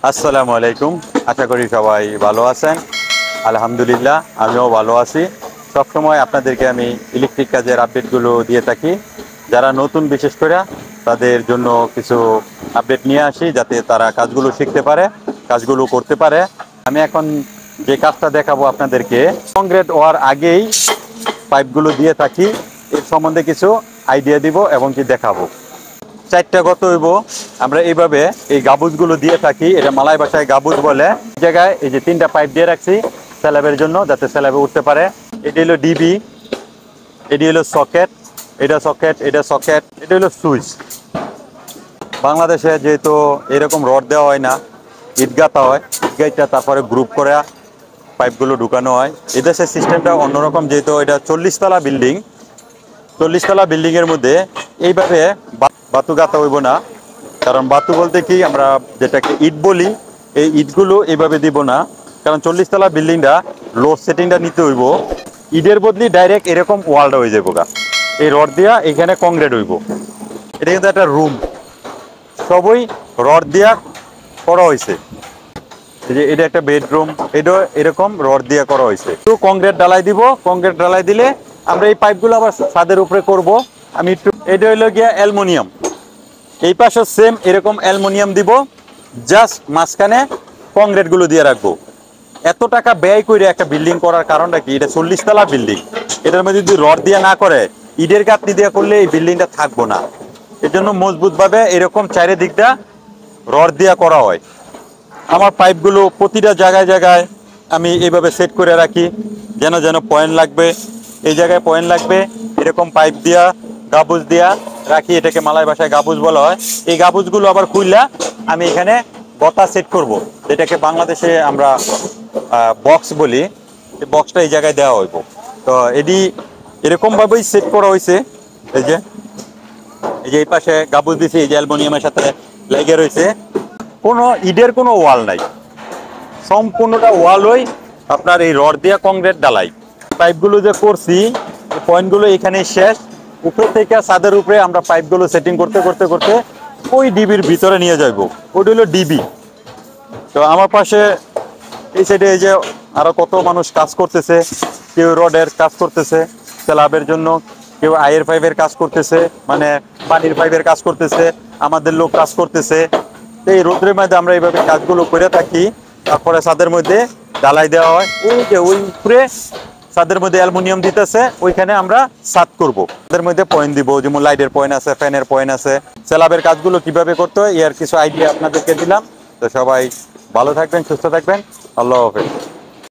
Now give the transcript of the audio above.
আসসালামু আলাইকুম। আশা করি সবাই ভালো আছেন। আলহামদুলিল্লাহ আমিও ভালো আছি। সবসময় আপনাদেরকে আমি ইলেকট্রিক কাজের আপডেটগুলো দিয়ে থাকি। যারা নতুন বিশেষ করে তাদের জন্য কিছু আপডেট নিয়ে আসি, যাতে তারা কাজগুলো শিখতে পারে, কাজগুলো করতে পারে। আমি এখন যে কাজটা দেখাবো আপনাদেরকে, কংক্রিট হওয়ার আগেই পাইপগুলো দিয়ে থাকি, এর সম্বন্ধে কিছু আইডিয়া দিব এবং কি দেখাবো। চারটা গত হইব, আমরা এইভাবে এই গাবুজগুলো দিয়ে থাকি, এটা মালাই ভাষায় গাবুজ বলে। এই জায়গায় এই যে তিনটা পাইপ দিয়ে রাখছি স্ল্যাবের জন্য, যাতে স্ল্যাবে উঠতে পারে। এটি হলো ডিবি, এটি হলো সকেট, এটা সকেট, এটা সকেট, এটা হলো সুইচ। বাংলাদেশে যেহেতু এরকম রড দেওয়া হয় না, ইট গাঁথা হয়, ইট গাইটা তারপরে গ্রুপ করে পাইপগুলো ঢুকানো হয়। এদেশের সিস্টেমটা অন্যরকম, যেহেতু এটা 40 তলা বিল্ডিং, 40 তলা বিল্ডিংয়ের মধ্যে এইভাবে বাতু গাঁথা হইব না। কারণ বাতু বলতে কি, আমরা যেটাকে ইট বলি, এই ইটগুলো এইভাবে দিব না। কারণ 40 তলা বিল্ডিংটা লোড সেটিংটা নিতে হইব। ইটের বদলি ডাইরেক্ট এরকম ওয়ালটা হয়ে যাবো গা, এই রড দিয়া এখানে কংক্রিট হইব। এটা কিন্তু একটা রুম, সবই রড দিয়া করা হয়েছে। যে এটা একটা বেডরুম, এটা এরকম রড দিয়ে করা হয়েছে। তো কংক্রিট ঢালাই দিব, কংক্রিট ঢালাই দিলে আমরা এই পাইপগুলো আবার ছাদের উপরে করব। আমি একটু, এটা হইলো গিয়া অ্যালুমিনিয়াম, এই পাশে সেম এরকম অ্যালুমিনিয়াম দিব, জাস্ট মাঝখানে কংক্রিট গুলো দিয়ে রাখবো। এত টাকা ব্যয় করে একটা বিল্ডিং করার কারণটা কি, এটা 40 তলা বিল্ডিং, এটার মধ্যে যদি রড দিয়ে না করে, ইটের গাঁথনি দিয়ে করলে এই বিল্ডিংটা থাকবো না। এর জন্য মজবুত ভাবে এরকম চারিদিকটা রড দিয়ে করা হয়। আমার পাইপগুলো প্রতিটা জায়গায় জায়গায় আমি এইভাবে সেট করে রাখি, যেন যেন পয়েন্ট লাগবে, এই জায়গায় পয়েন্ট লাগবে, এরকম পাইপ দিয়া গাবুজ দিয়া রাখি। এটাকে মালাই ভাষায় গাবুজ বলা হয়। এই গাবুজগুলো আবার খুললা আমি এখানে গতা সেট করব, যেটাকে বাংলাদেশে আমরা বক্স বলি। এই বক্সটা এই জায়গায় দেওয়া হইব। তো এটি এরকমভাবেই সেট করা হয়েছে। এই যে এই পাশে গাবুজ দিছি, এই যে অ্যালুমিনিয়ামের সাথে লেগে রয়েছে। কোনো ইটের কোনো ওয়াল নাই, সম্পূর্ণটা ওয়ালই আপনার এই রড দিয়া কংক্রিট ঢালাই। পাইপগুলো যে করছি, এই পয়েন্টগুলো এখানে শেষ। উপর থেকে ছাদের উপরে আমরা পাইপগুলো সেটিং করতে করতে করতে ওই ডিবির ভিতরে নিয়ে যাইব। ওইটা হলো ডিবি। তো আমার পাশে এই সাইডে এই যে আরো কত মানুষ কাজ করতেছে, কেউ রডের কাজ করতেছে স্ল্যাবের জন্য, কেউ আয়ের পাইপের কাজ করতেছে, মানে পানির পাইপের কাজ করতেছে, আমাদের লোক কাজ করতেছে। এই রোদ্রের মধ্যে আমরা এইভাবে কাজগুলো করে থাকি। তারপরে ছাদের মধ্যে ঢালাই দেওয়া হয়। ওই যে ওই উপরে ছাদের মধ্যে অ্যালুমিনিয়াম দিতেছে, ওইখানে আমরা ছাদ করব। তাদের মধ্যে পয়েন্ট দিব, যেমন লাইটের পয়েন্ট আছে, ফ্যানের পয়েন্ট আছে। স্ল্যাবের কাজগুলো কিভাবে করতে হয় এর কিছু আইডিয়া আপনাদেরকে দিলাম। তো সবাই ভালো থাকবেন, সুস্থ থাকবেন। আল্লাহ হাফেজ।